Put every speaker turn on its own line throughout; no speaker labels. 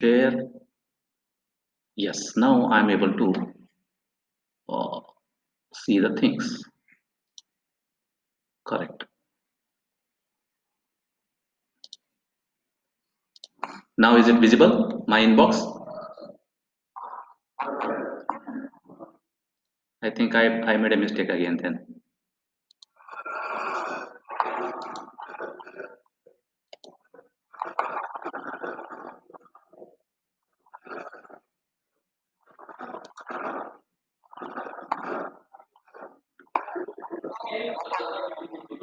share. Yes, now I'm able to uh, see the things. Correct. Now is it visible? My inbox? I think I made a mistake again then.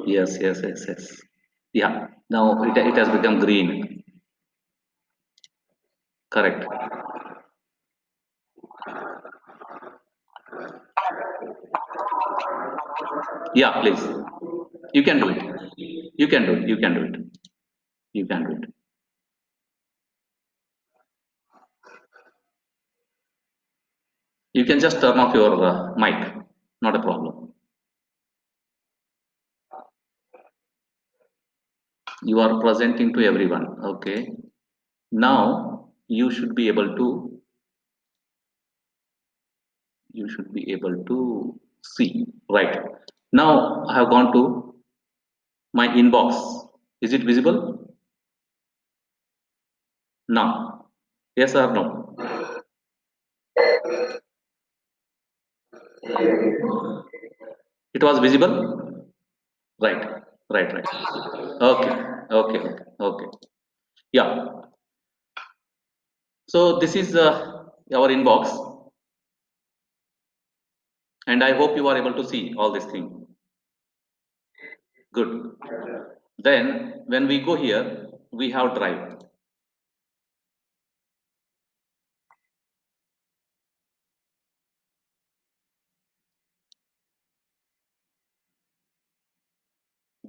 Yes, yes, yes, yes. Yeah. Now it has become green. Correct. Yeah, please. You can do it. You can do it. You can do it. You can do it. You can just turn off your mic. Not a problem. You are presenting to everyone. Okay. Now you should be able to see. Right. Now I have gone to my inbox. Is it visible? Now. Yes or no? It was visible? Right. Right, right. Okay. Okay. Okay. Okay. Yeah. So this is our inbox, and I hope you are able to see all this thing. Good. Then when we go here, we have drive.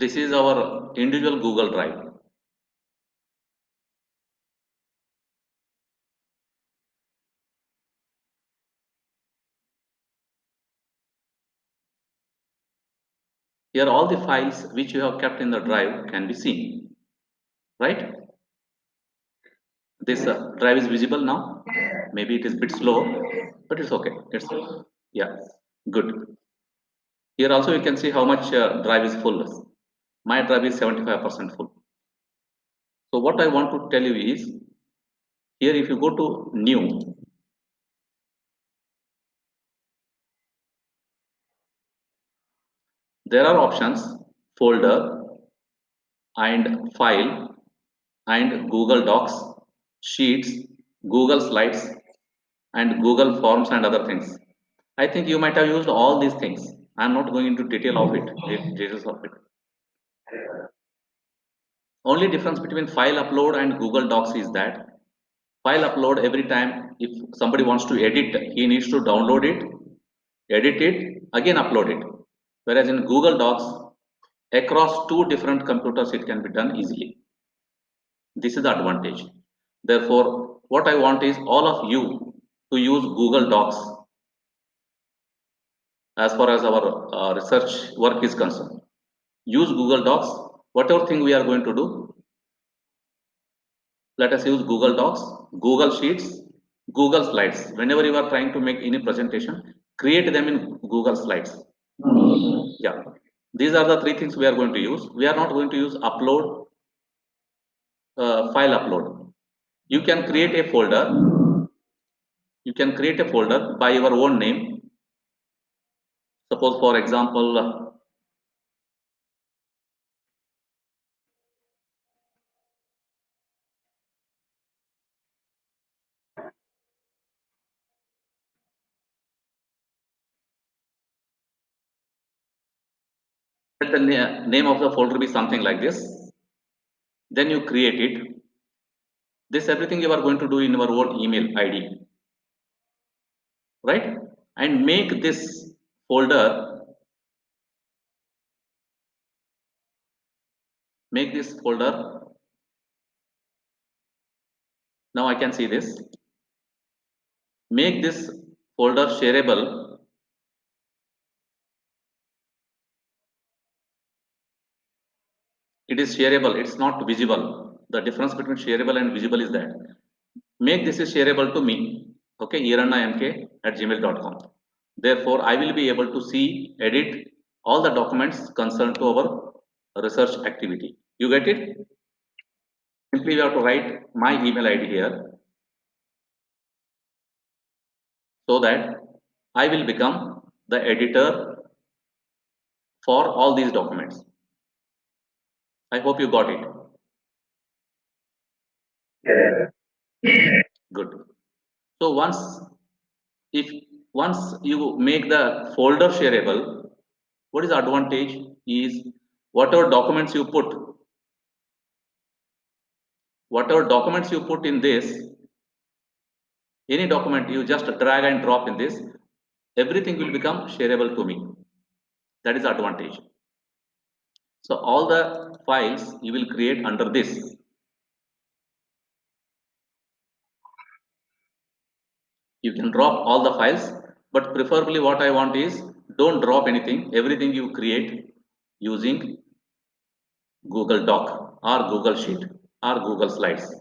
This is our individual Google Drive. Here all the files which you have kept in the drive can be seen, right? This drive is visible now. Maybe it is a bit slow, but it's okay. It's yeah, good. Here also you can see how much drive is full. My drive is 75% full. So what I want to tell you is, here if you go to new, there are options folder and file and Google Docs, Sheets, Google Slides, and Google Forms and other things. I think you might have used all these things. I'm not going into details of it. Only difference between file upload and Google Docs is that file upload, every time if somebody wants to edit, he needs to download it, edit it, again upload it. Whereas in Google Docs, across two different computers, it can be done easily. This is the advantage. Therefore, what I want is all of you to use Google Docs as far as our research work is concerned. Use Google Docs. Whatever thing we are going to do, let us use Google Docs, Google Sheets, Google Slides. Whenever you are trying to make any presentation, create them in Google Slides. Yeah, these are the three things we are going to use. We are not going to use upload, file upload. You can create a folder. You can create a folder by your own name. Suppose, for example, let the name of the folder be something like this. Then you create it. This everything you are going to do in your own email ID, right? And make this folder, make this folder. Now I can see this. Make this folder shareable. It is shareable, it's not visible. The difference between shareable and visible is that make this is shareable to me. Okay, irannamk@gmail.com. Therefore, I will be able to see, edit all the documents concerned to our research activity. You get it? Simply we have to write my email ID here so that I will become the editor for all these documents. I hope you got it. Good. So if once you make the folder shareable, what is the advantage is whatever documents you put in this, any document you just drag and drop in this, everything will become shareable to me. That is the advantage. So all the files you will create under this. You can drop all the files, but preferably what I want is don't drop anything. Everything you create using Google Doc or Google Sheet or Google Slides.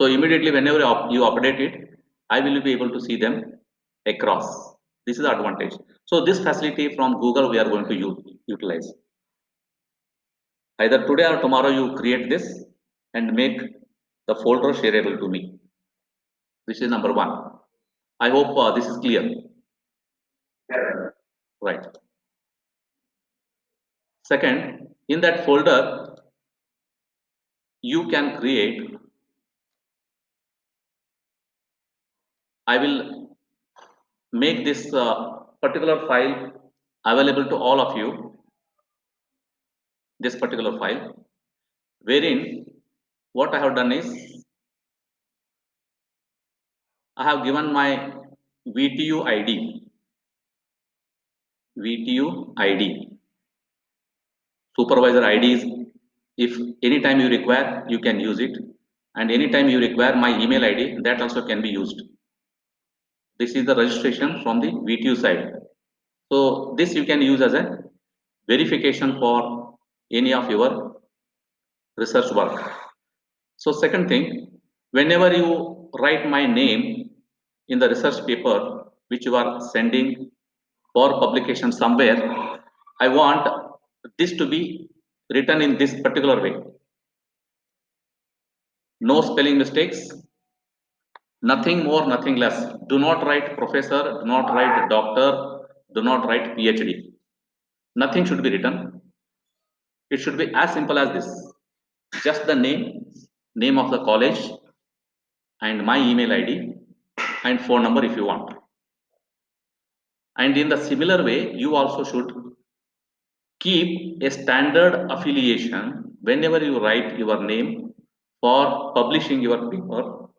So immediately whenever you update it, I will be able to see them across. This is the advantage. So this facility from Google we are going to utilize. Either today or tomorrow you create this and make the folder shareable to me. This is number one. I hope this is clear. Right. Second, in that folder, you can create, I will make this particular file available to all of you, this particular file, wherein what I have done is, I have given my VTU ID, VTU ID, supervisor ID is, if anytime you require, you can use it, and anytime you require my email ID, that also can be used. This is the registration from the VTU side. So this you can use as a verification for any of your research work. So second thing, whenever you write my name in the research paper which you are sending for publication somewhere, I want this to be written in this particular way. No spelling mistakes, nothing more, nothing less. Do not write professor, do not write doctor, do not write PhD. Nothing should be written. It should be as simple as this. Just the name of the college, and my email ID and phone number if you want. And in the similar way, you also should keep a standard affiliation whenever you write your name for publishing your paper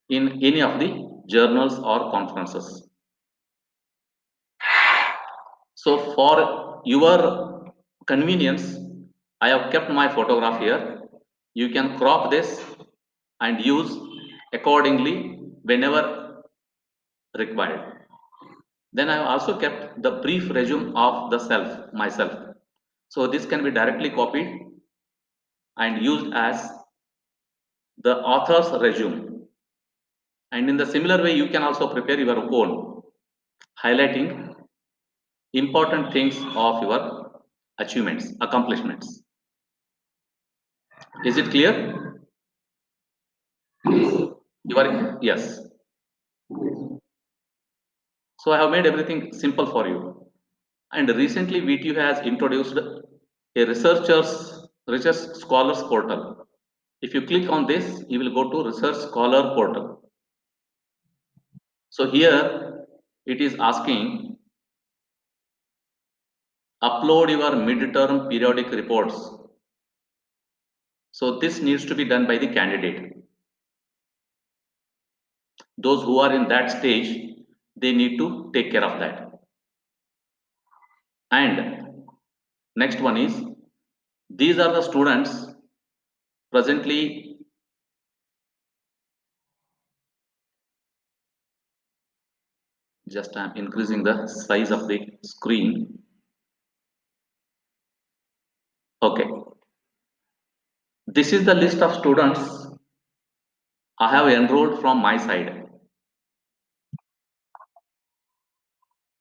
in any of the journals or conferences. So for your convenience, I have kept my photograph here. You can crop this and use accordingly whenever required. Then I have also kept the brief resume of the myself. So this can be directly copied and used as the author's resume. And in the similar way, you can also prepare your own, highlighting important things of your achievements, accomplishments. Is it clear? You are, yes. So I have made everything simple for you. And recently VTU has introduced a research scholars portal. If you click on this, you will go to research scholar portal. So here it is asking upload your midterm periodic reports. So this needs to be done by the candidate. Those who are in that stage, they need to take care of that. And next one is, these are the students presently, just I'm increasing the size of the screen. Okay. This is the list of students I have enrolled from my side.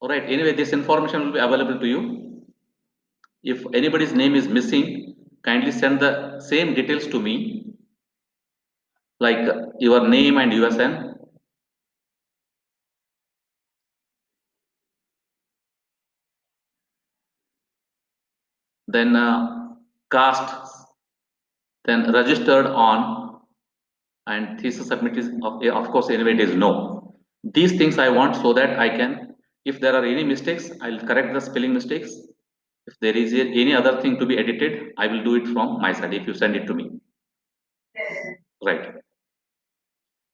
Alright, anyway, this information will be available to you. If anybody's name is missing, kindly send the same details to me, like your name and USN. Then caste, then registered on, and thesis submit is of course anyway it is no. These things I want so that I can, if there are any mistakes, I'll correct the spelling mistakes. If there is any other thing to be edited, I will do it from my side if you send it to me. Right.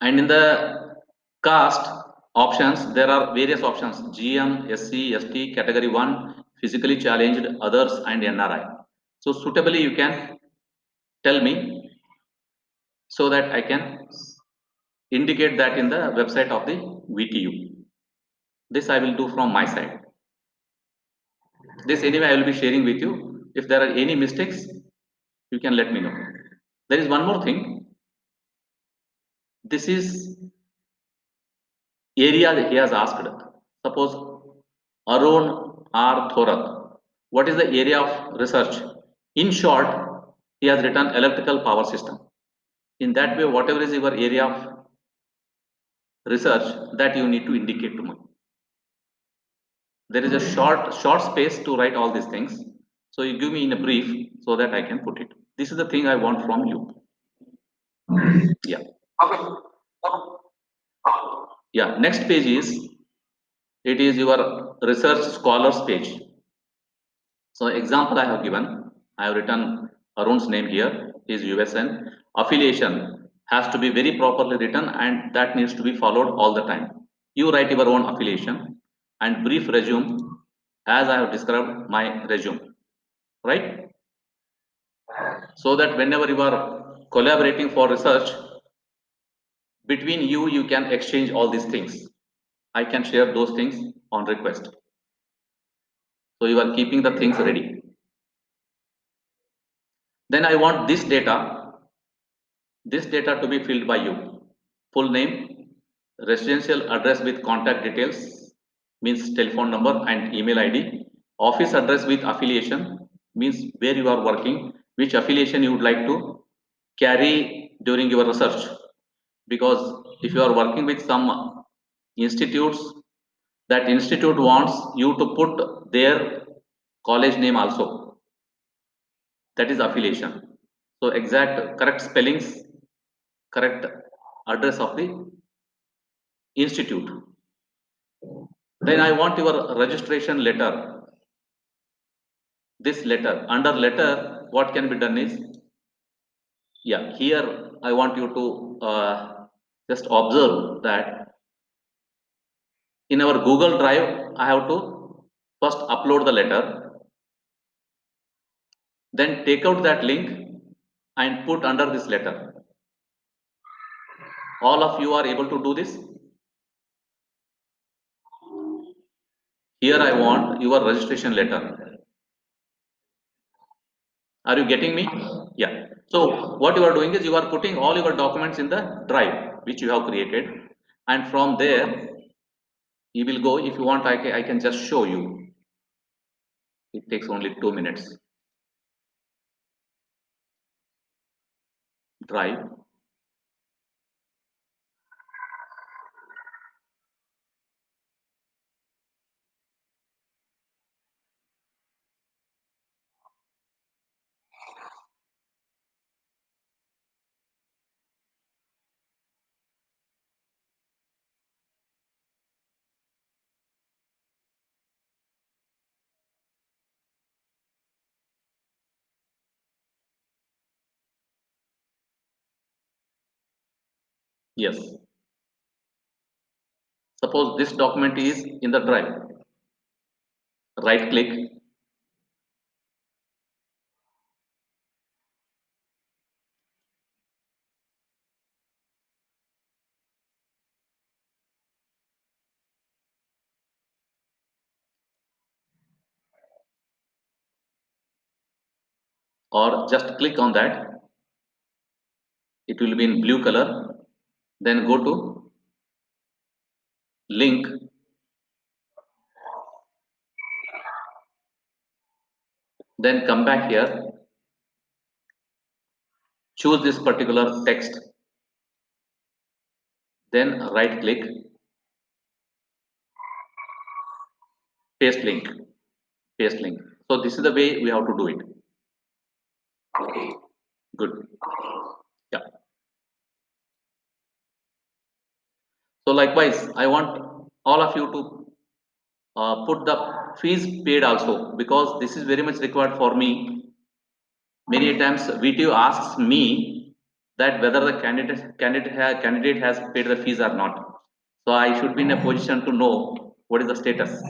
And in the caste options, there are various options: GM, SC, ST, Category 1, physically challenged, others, and NRI. So suitably you can tell me so that I can indicate that in the website of the VTU. This I will do from my side. This anyway I will be sharing with you. If there are any mistakes, you can let me know. There is one more thing. This is area that he has asked. Suppose Arun R. Thorat. What is the area of research? In short, he has written electrical power system. In that way, whatever is your area of research, that you need to indicate to me. There is a short space to write all these things. So you give me in a brief so that I can put it. This is the thing I want from you. Yeah. Yeah. Next page is, it is your research scholars page. So example I have given, I have written Arun's name here, his USN. Affiliation has to be very properly written and that needs to be followed all the time. You write your own affiliation and brief resume as I have described my resume, right? So that whenever you are collaborating for research, between you can exchange all these things. I can share those things on request. So you are keeping the things ready. Then I want this data to be filled by you. Full name, residential address with contact details, means telephone number and email ID. Office address with affiliation, means where you are working, which affiliation you would like to carry during your research. Because if you are working with some institutes, that institute wants you to put their college name also. That is affiliation. So exact correct spellings, correct address of the institute. Then I want your registration letter. This letter, under letter, what can be done is, yeah, here I want you to just observe that in our Google Drive, I have to first upload the letter, then take out that link and put under this letter. All of you are able to do this. Here I want your registration letter. Are you getting me? Yeah. So what you are doing is you are putting all your documents in the drive which you have created, and from there you will go. If you want, I can just show you. It takes only 2 minutes. Drive. Yes. Suppose this document is in the drive. Right click or just click on that. it will be in blue color. Then go to link, then come back here, choose this particular text, then right click, paste link, paste link. So this is the way we have to do it. Good. Yeah. So likewise, I want all of you to put the fees paid also, because this is very much required for me. Many times VTO asks me that whether the candidate has paid the fees or not. So I should be in a position to know what is the status.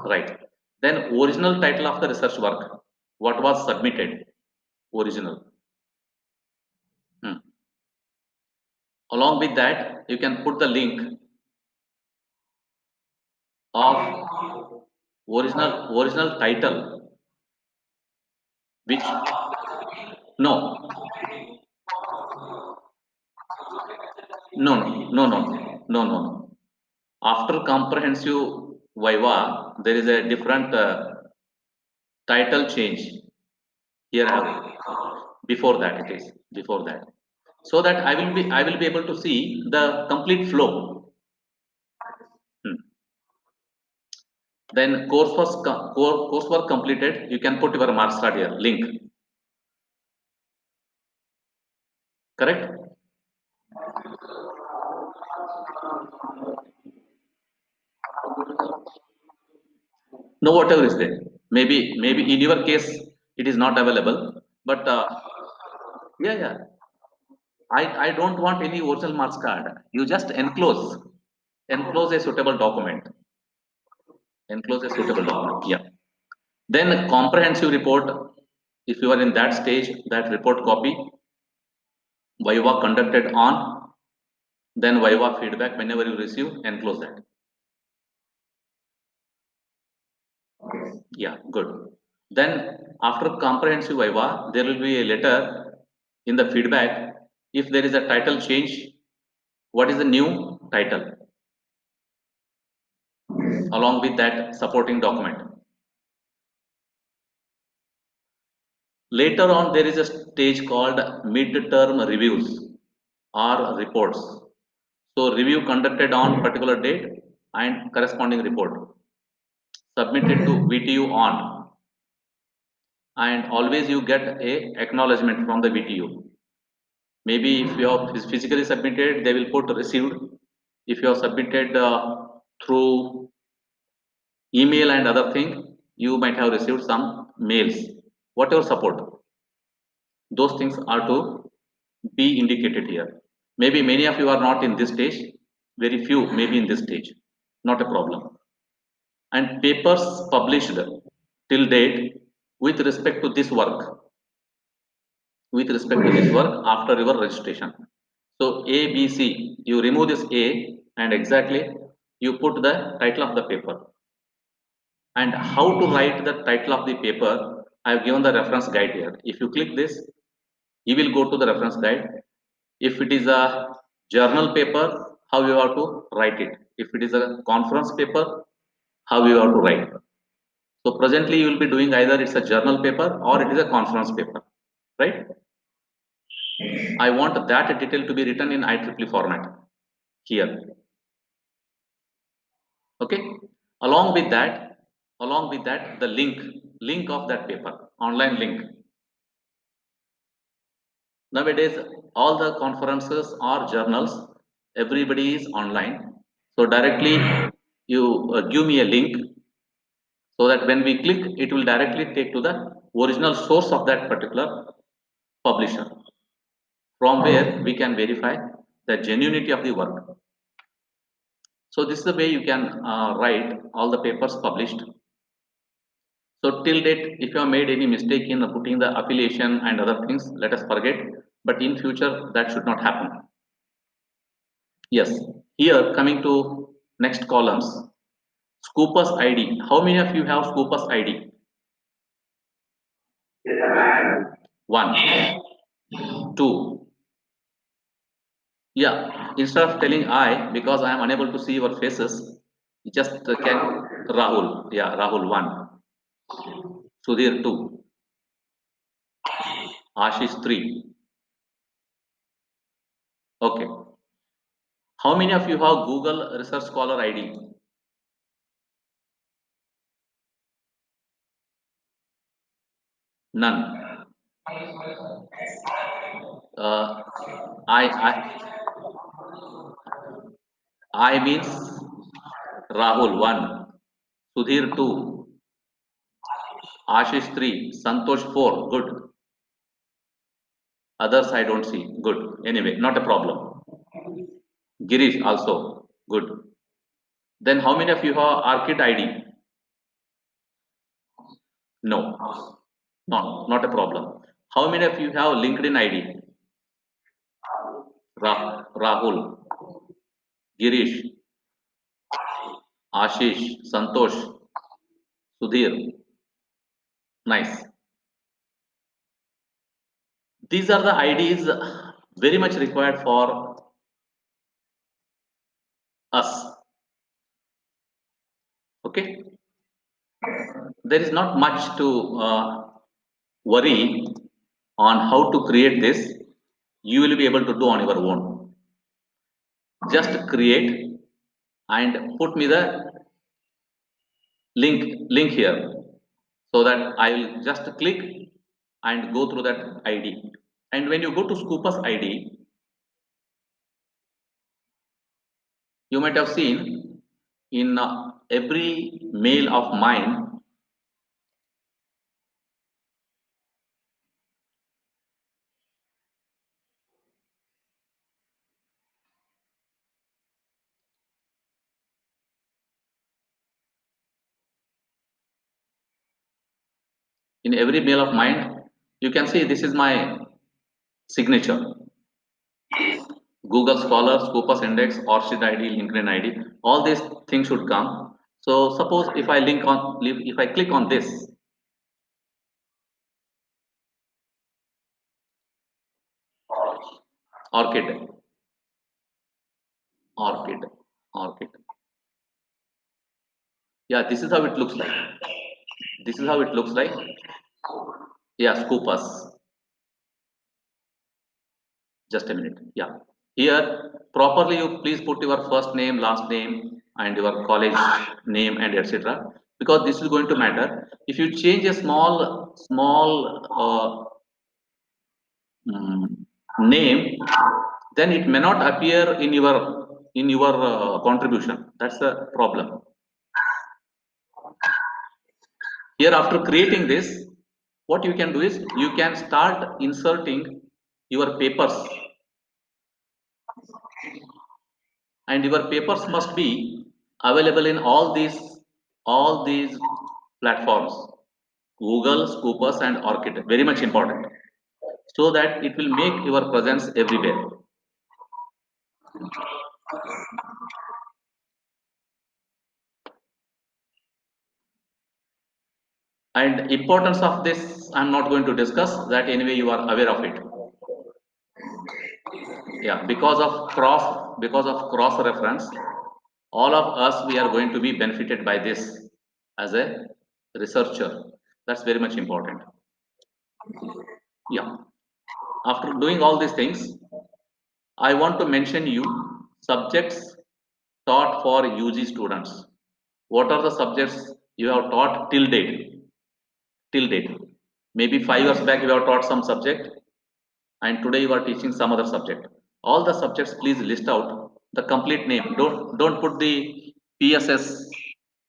Right. Then original title of the research work. What was submitted? Original. Hmm. Along with that, you can put the link of original title, which no, no. After comprehensive viva, there is a different title change. Here I have, before that it is, before that. So that I will be able to see the complete flow. Hmm. Then coursework completed, you can put your marks card here, link, correct? No, whatever is there. Maybe in your case it is not available, but yeah. I don't want any original marks card. You just enclose a suitable document. Enclose a suitable document. Yeah. Then comprehensive report. If you are in that stage, that report copy, Viva conducted on, then Viva feedback whenever you receive, enclose that. Yeah, good. Then after comprehensive Viva, there will be a letter in the feedback. If there is a title change, what is the new title? Along with that supporting document. Later on, there is a stage called mid-term reviews or reports. So review conducted on particular date and corresponding report submitted to VTU on, and always you get a acknowledgement from the VTU. Maybe if you have physically submitted, they will put received. If you have submitted through email and other thing, you might have received some mails. Whatever support, those things are to be indicated here. Maybe many of you are not in this stage, very few maybe in this stage, not a problem. And papers published till date with respect to this work, after your registration. So A, B, C, you remove this A and exactly you put the title of the paper. And how to write the title of the paper, I have given the reference guide here. If you click this, you will go to the reference guide. If it is a journal paper, how you have to write it. If it is a conference paper, how you have to write. So presently you will be doing either it's a journal paper or it is a conference paper, right? I want that detail to be written in IEEE format here. Okay. Along with that, the link of that paper, online link. Nowadays, all the conferences or journals, everybody is online. So directly you give me a link so that when we click, it will directly take to the original source of that particular publisher, from where we can verify the genuinity of the work. So this is the way you can write all the papers published. So till date, if you have made any mistake in putting the affiliation and other things, let us forget. But in future, that should not happen. Yes. Here, coming to next columns, Scopus ID. How many of you have Scopus ID? 1, 2. Yeah, instead of telling I, because I am unable to see your faces, you just can Rahul. Yeah, Rahul 1, Sudhir 2, Ashish 3. Okay. How many of you have Google Research Scholar ID? None. Uh, I I means Rahul 1, Sudhir 2, Ashish 3, Santosh 4. Good. Others I don't see. Good. Anyway, not a problem. Girish also. Good. Then how many of you have Arcade ID? No. No, not a problem. How many of you have LinkedIn ID? Rahul, Girish, Ashish, Santosh, Sudhir. Nice. These are the IDs very much required for us. Okay. There is not much to worry on how to create this. You will be able to do on your own. Just create and put me the link here so that I will just click and go through that ID. And when you go to Scoopus ID, you might have seen in every mail of mine, you can see this is my signature. Google Scholar, Scopus Index, Orsted ID, LinkedIn ID, all these things should come. So suppose if I click on this, Orchid, Orchid, Orchid. Yeah, this is how it looks like. This is how it looks like. Yeah, Scopus. Just a minute. Yeah. Here, properly you please put your first name, last name, and your college name and etc. Because this is going to matter. If you change a small name, then it may not appear in your contribution. That's the problem. Here, after creating this, what you can do is you can start inserting your papers, and your papers must be available in all these platforms, Google, Scopus, and Orchid. Very much important, so that it will make your presence everywhere. And importance of this, I'm not going to discuss that. Anyway, you are aware of it. Yeah, because of cross reference, all of us we are going to be benefited by this as a researcher. That's very much important. Yeah. After doing all these things, I want to mention you subjects taught for UG students. What are the subjects you have taught till date? Till date. Maybe 5 years back you have taught some subject, and today you are teaching some other subject. All the subjects, please list out the complete name. Don't put the PSS,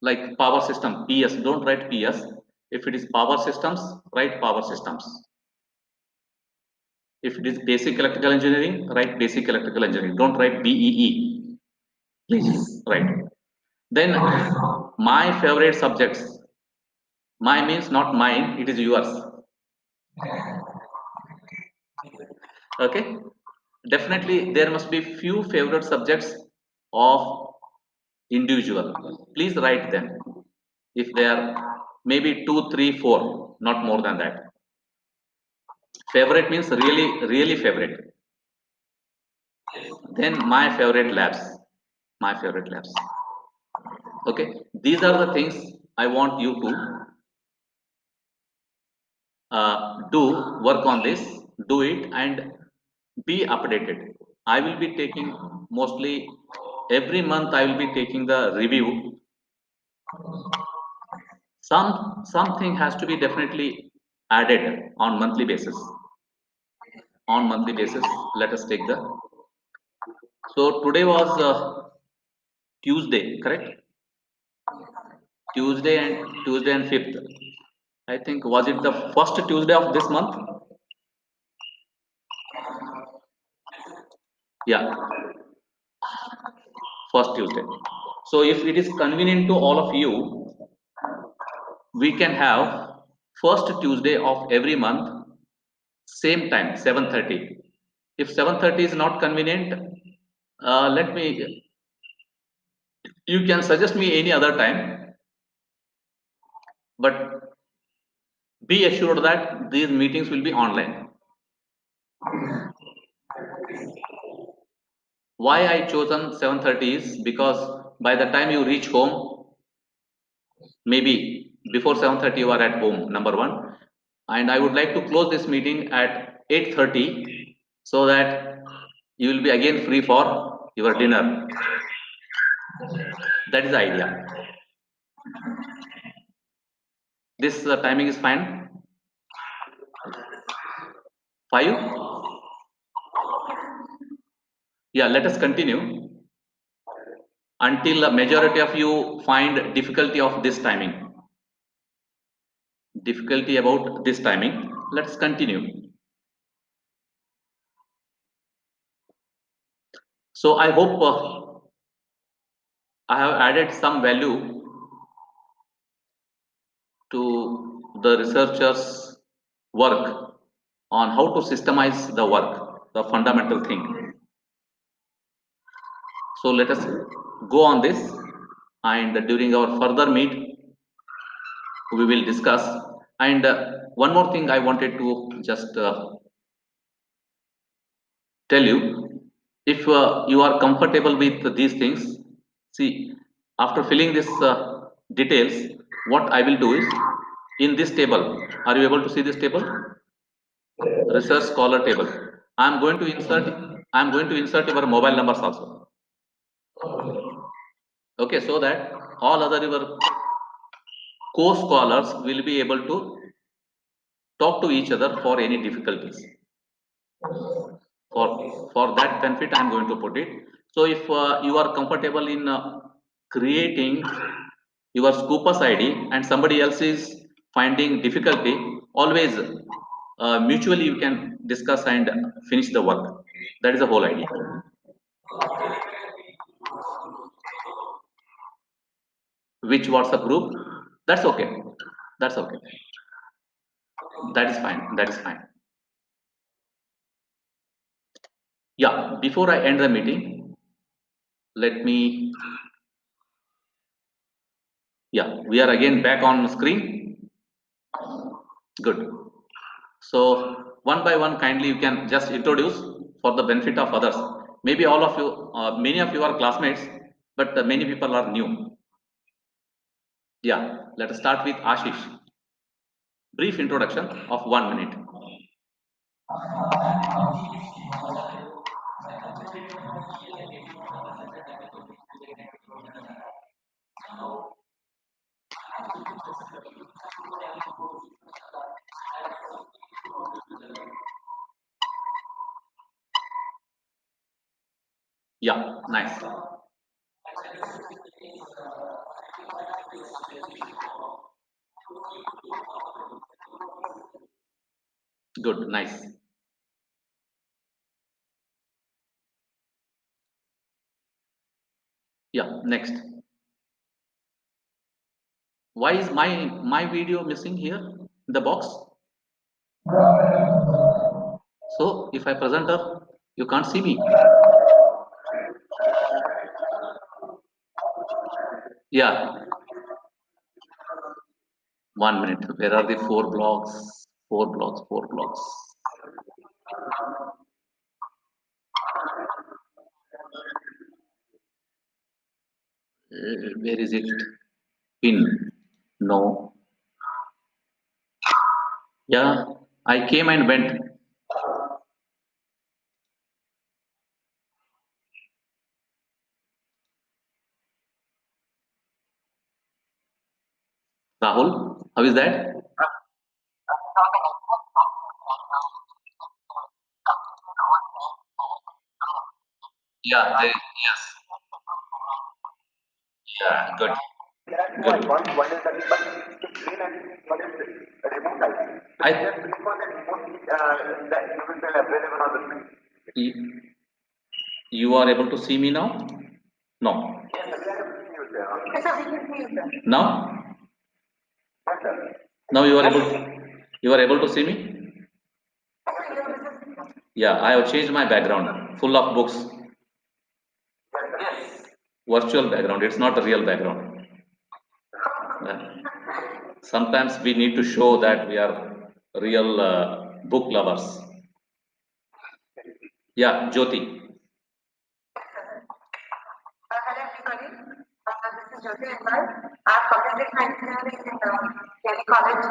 like power system PS. Don't write PS. If it is power systems, write power systems. If it is basic electrical engineering, write basic electrical engineering. Don't write BEE. Please write. Then my favorite subjects. My means not mine, it is yours. Okay. Definitely there must be few favorite subjects of individual. Please write them. If they are maybe two, three, four, not more than that. Favorite means really, really favorite. Then my favorite labs. My favorite labs. Okay, these are the things I want you to do. Work on this, do it, and be updated. I will be taking mostly every month. I will be taking the review. Something has to be definitely added on monthly basis. On monthly basis, let us take the. So today was Tuesday, correct? Tuesday and 5th. I think was it the first Tuesday of this month? Yeah, first Tuesday. So if it is convenient to all of you, we can have first Tuesday of every month, same time, 7:30. If 7:30 is not convenient, let me. You can suggest me any other time, but be assured that these meetings will be online. Why I chosen 7:30 is because by the time you reach home, maybe before 7:30 you are at home, number one. And I would like to close this meeting at 8:30 so that you will be again free for your dinner. That is the idea. This timing is fine. 5. Yeah, let us continue until a majority of you find difficulty of this timing. Difficulty about this timing. Let's continue. So I hope I have added some value to the researchers' work on how to systemize the work, the fundamental thing. So let us go on this, and during our further meet, we will discuss. And one more thing I wanted to just tell you, if you are comfortable with these things, see, after filling this details, what I will do is, in this table, are you able to see this table? Research scholar table. I'm going to insert your mobile numbers also. Okay, so that all other your co-scholars will be able to talk to each other for any difficulties. For that benefit, I'm going to put it. So if you are comfortable in creating your Scopus ID and somebody else is finding difficulty, always mutually you can discuss and finish the work. That is the whole idea. Which WhatsApp group? That's okay. That's okay. That is fine. That is fine. Yeah, before I end the meeting, let me. Yeah, we are again back on screen. Good. So one by one, kindly you can just introduce for the benefit of others. Maybe all of you, many of you are classmates, but many people are new. Yeah, let us start with Ashish. Brief introduction of 1 minute. Yeah, nice. Good, nice. Yeah, next. Why is my video missing here in the box? So if I present her, you can't see me. Yeah, 1 minute. Where are the four blocks? Four blocks, four blocks. Where is it? Pin. No. Yeah, I came and went. Rahul, how is that? Yeah, yes. Yeah, good. Good. Y- You are able to see me now? No. Now? Now you are able to see me? Yeah, I have changed my background, full of books, virtual background. It's not a real background. Yeah. Sometimes we need to show that we are real book lovers. Yeah, Jyoti.
Hello everybody, this is Jyoti Iqbal. I'm completed my engineering in Delhi College,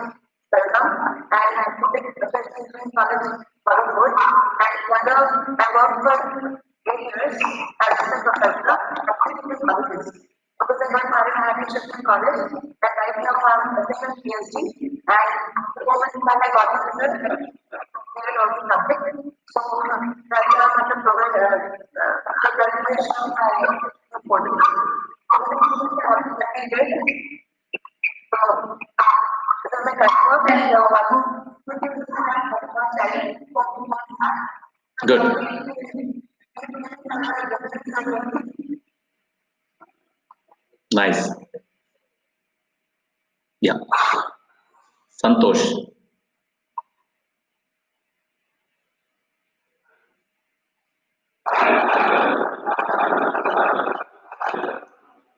Belgaum, and I completed Professional Engineering College, Colombo. And further, I worked for 8 years as a professor at six different colleges. Because I got married, I had to shift in college, and right now I'm a second PhD. And the moment that I got the result, they were also subject. So right now I'm at the program, the graduation of my portfolio. So this is what I did. So this is my customer and
Good. Nice. Yeah. Santosh.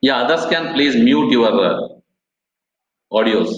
Yeah, others can please mute your audios.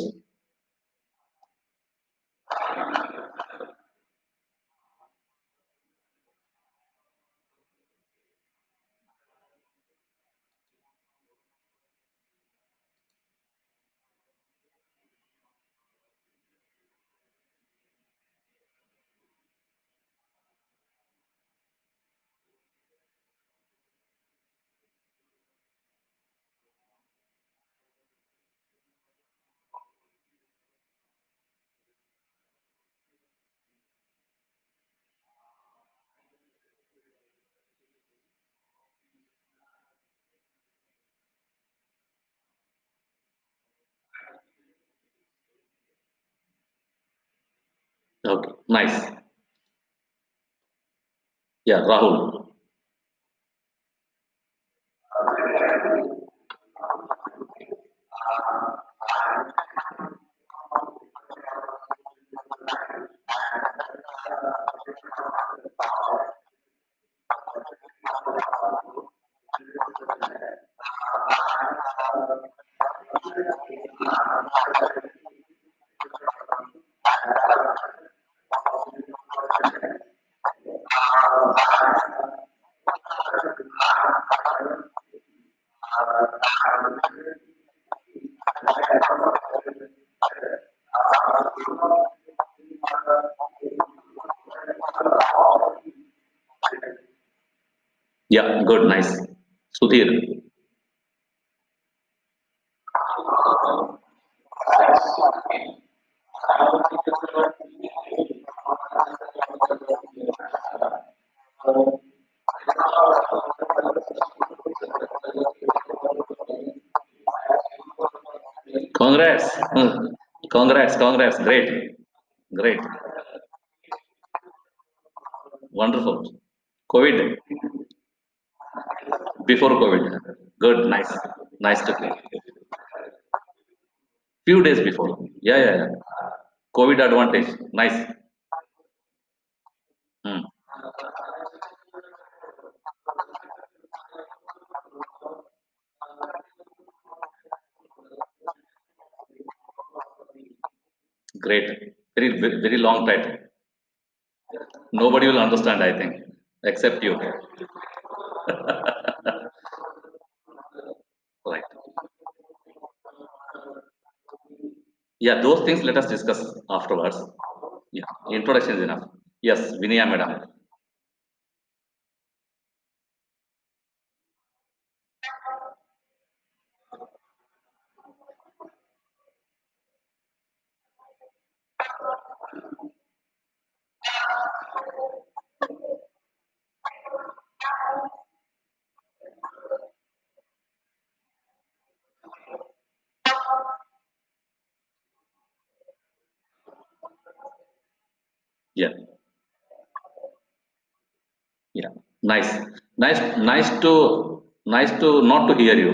Okay, nice. Yeah, Rahul. Yeah, good, nice. Sudhir. Congrats. Congrats, congrats. Great. Great. Wonderful. COVID. Before COVID. Good, nice. Nice to hear. Few days before. Yeah, yeah, yeah. COVID advantage. Nice. Hmm. Great. Very, very, very long title. Nobody will understand, I think, except you. Right. Yeah, those things let us discuss afterwards. Yeah, introduction is enough. Yes, Vinaya madam. Yeah, yeah. Nice, nice, nice to not to hear you.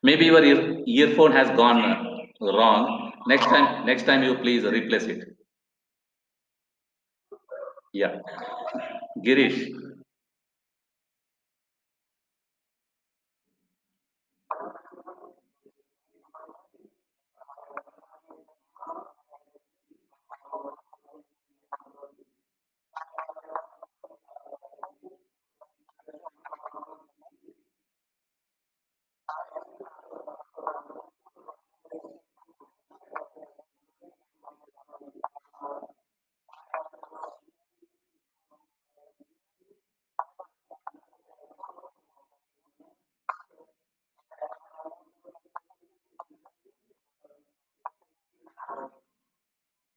Maybe your earphone has gone wrong. Next time you please replace it. Yeah, Girish.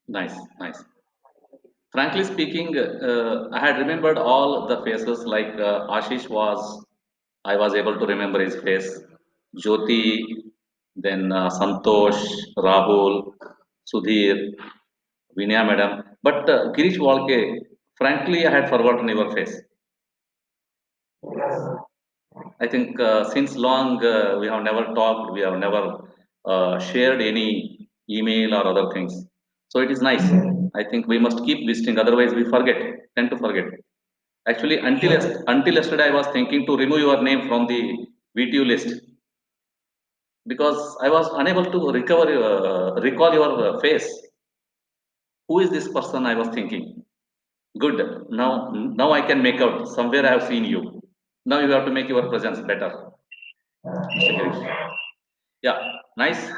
Nice, nice. Frankly speaking, I had remembered all the faces like Ashish was, I was able to remember his face. Jyoti, then Santosh, Rahul, Sudhir, Vinaya madam. But Girish Walke, frankly, I had forgotten your face. I think since long we have never talked, we have never shared any email or other things. So it is nice. I think we must keep visiting, otherwise we forget, tend to forget. Actually, until yesterday, I was thinking to remove your name from the VTU list because I was unable to recall your face. Who is this person? I was thinking. Good. Now I can make out. Somewhere I have seen you. Now you have to make your presence better, Mr. Girish. Yeah, nice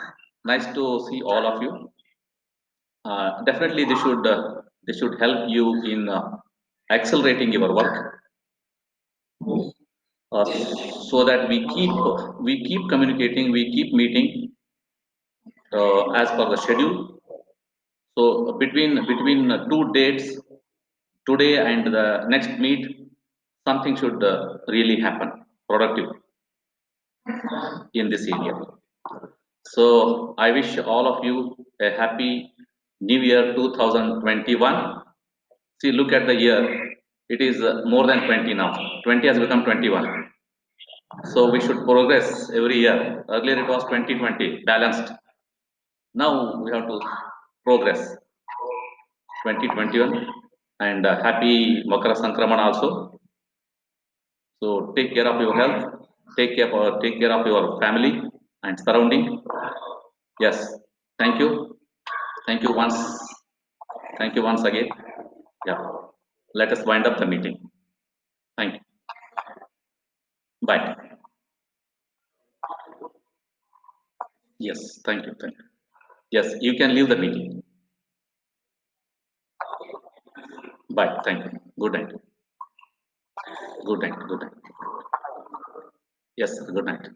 to see all of you. Definitely, they should help you in accelerating your work, so that we keep communicating, we keep meeting as per the schedule. So between two dates, today and the next meet, something should really happen productive in this area. So I wish all of you a happy New Year 2021. See, look at the year. It is more than 20 now. 20 has become 21. So we should progress every year. Earlier it was 2020, balanced. Now we have to progress 2021. And happy Makara Sankraman also. So take care of your health, take care of your family and surrounding. Yes, thank you. Thank you once. Thank you once again. Yeah. Let us wind up the meeting. Thank you. Bye. Yes, thank you. Thank you. Yes, you can leave the meeting. Bye. Thank you. Good night. Good night. Good night. Yes, good night.